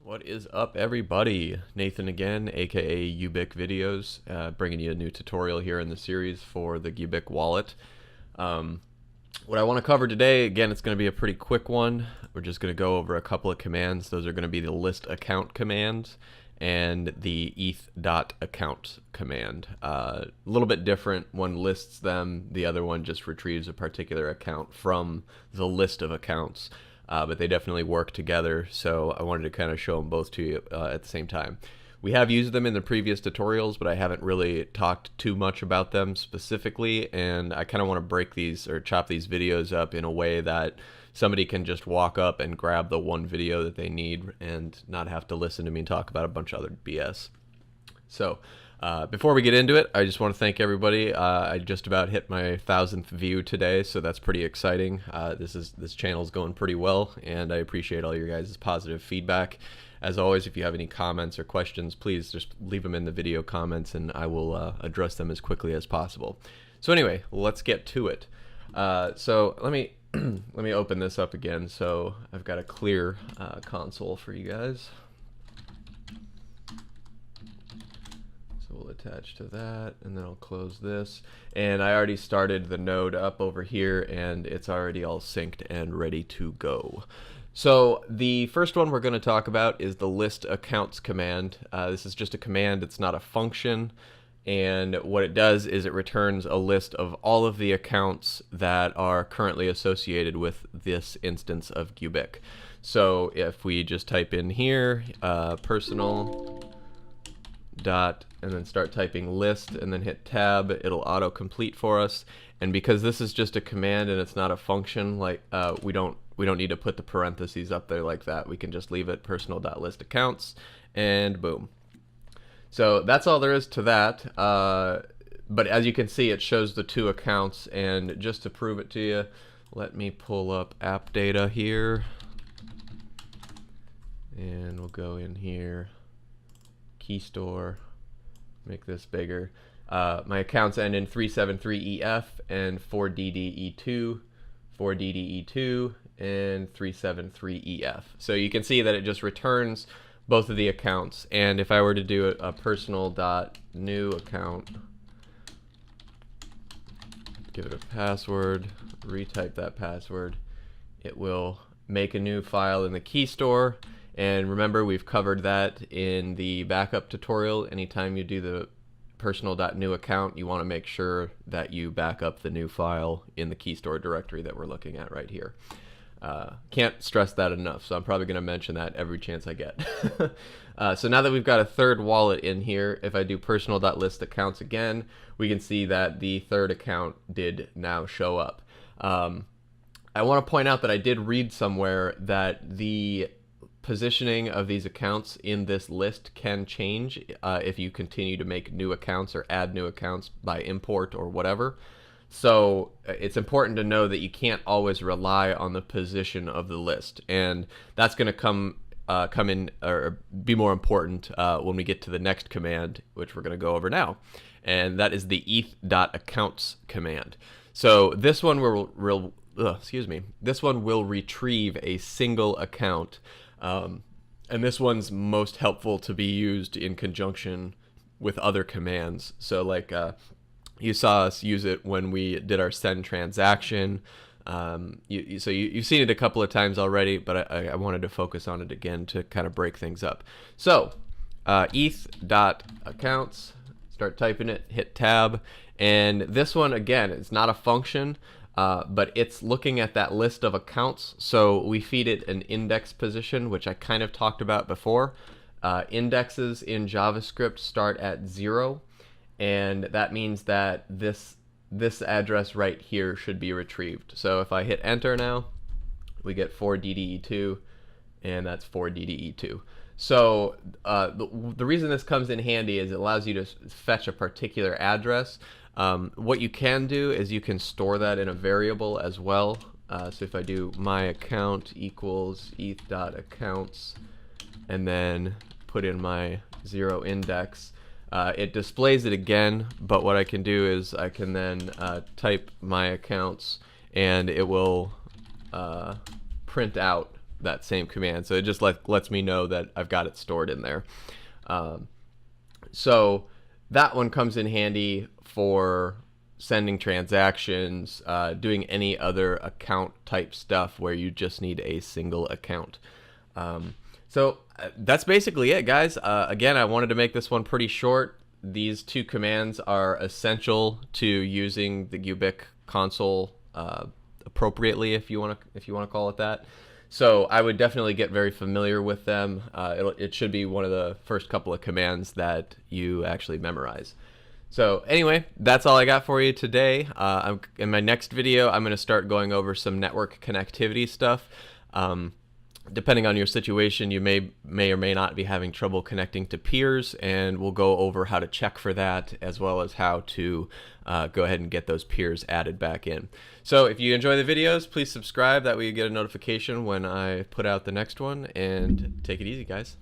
What is up, everybody? Nathan again, aka Ubiq Videos, bringing you a new tutorial here in the series for the Gubiq wallet. What I want to cover today, again, it's going to be a pretty quick one. We're just going to go over a couple of commands. Those are going to be the list.account command and the eth.accounts command. A little bit different. One lists them, the other one just retrieves a particular account from the list of accounts. But they definitely work together, so I wanted to kind of show them both to you at the same time. We have used them in the previous tutorials, but I haven't really talked too much about them specifically, and I kind of want to break these or chop these videos up in a way that somebody can just walk up and grab the one video that they need and not have to listen to me talk about a bunch of other BS. So before we get into it, I just want to thank everybody. I just about hit my 1,000th view today, so that's pretty exciting. This channel's going pretty well, and I appreciate all your guys' positive feedback. As always, if you have any comments or questions, please just leave them in the video comments, and I will address them as quickly as possible. So anyway, let's get to it. So let me let me open this up again. So I've got a clear console for you guys. We'll attach to that, and then I'll close this. And I already started the node up over here, and it's already all synced and ready to go. So the first one we're going to talk about is the list.accounts command. This is just a command, it's not a function. And what it does is it returns a list of all of the accounts that are currently associated with this instance of Gubiq. So if we just type in here, personal and then start typing list and then hit tab, it'll auto-complete for us. And because this is just a command and it's not a function, like we don't need to put the parentheses up there like that. We can just leave it personal.listAccounts and boom. So that's all there is to that. But as you can see, it shows the two accounts, and just to prove it to you, let me pull up app data here, and we'll go in here, key store, make this bigger. My accounts end in 373EF and 4DDE2, 4DDE2, and 373EF. So you can see that it just returns both of the accounts. And if I were to do a personal.new account, give it a password, retype that password, it will make a new file in the key store. And remember, we've covered that in the backup tutorial. Anytime you do the personal.new account, you want to make sure that you back up the new file in the key store directory that we're looking at right here. Can't stress that enough, so I'm probably going to mention that every chance I get. So now that we've got a third wallet in here, if I do personal.listAccounts again, we can see that the third account did now show up. I want to point out that I did read somewhere that the positioning of these accounts in this list can change if you continue to make new accounts or add new accounts by import or whatever. So it's important to know that you can't always rely on the position of the list, and that's going to come in or be more important when we get to the next command, which we're going to go over now, and that is the eth.accounts command. So this one will retrieve a single account. And this one's most helpful to be used in conjunction with other commands. So like you saw us use it when we did our send transaction. You've seen it a couple of times already, but I wanted to focus on it again to kind of break things up. So eth.accounts, start typing it, hit tab, and this one again, it's not a function. But it's looking at that list of accounts, so we feed it an index position, which I kind of talked about before. Indexes in JavaScript start at 0, and that means that this address right here should be retrieved. So if I hit enter now, we get 4DDE2, and that's 4DDE2. So the reason this comes in handy is it allows you to fetch a particular address. What you can do is you can store that in a variable as well. So if I do my account equals eth.accounts and then put in my 0 index, it displays it again, but what I can do is I can then type my accounts and it will print out that same command. So it just lets me know that I've got it stored in there. So that one comes in handy for sending transactions, doing any other account type stuff where you just need a single account. So that's basically it, guys. Again, I wanted to make this one pretty short. These two commands are essential to using the Gubiq console appropriately, if you want to call it that. So I would definitely get very familiar with them. It should be one of the first couple of commands that you actually memorize. So anyway, that's all I got for you today. In my next video, I'm going to start going over some network connectivity stuff. Depending on your situation, you may or may not be having trouble connecting to peers, and we'll go over how to check for that, as well as how to go ahead and get those peers added back in. So if you enjoy the videos, please subscribe. That way you get a notification when I put out the next one, and take it easy, guys.